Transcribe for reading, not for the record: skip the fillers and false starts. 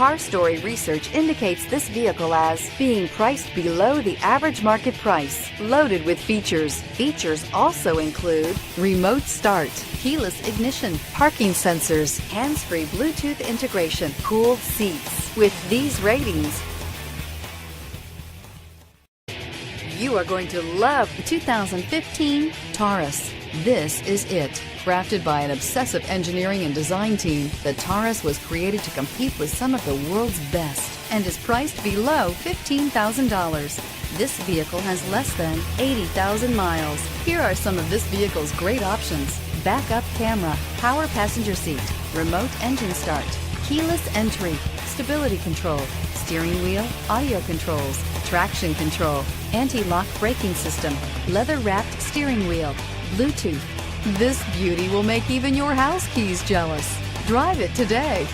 Car Story research indicates this vehicle as being priced below the average market price, loaded with features. Features also include remote start, keyless ignition, parking sensors, hands-free Bluetooth integration, cooled seats. With these ratings, you are going to love the 2015 Taurus. This is it. Crafted by an obsessive engineering and design team, the Taurus was created to compete with some of the world's best and is priced below $15,000. This vehicle has less than 80,000 miles. Here are some of this vehicle's great options: backup camera, power passenger seat, remote engine start, keyless entry, stability control, steering wheel audio controls, traction control, anti-lock braking system, leather-wrapped steering wheel, Bluetooth. This beauty will make even your house keys jealous. Drive it today.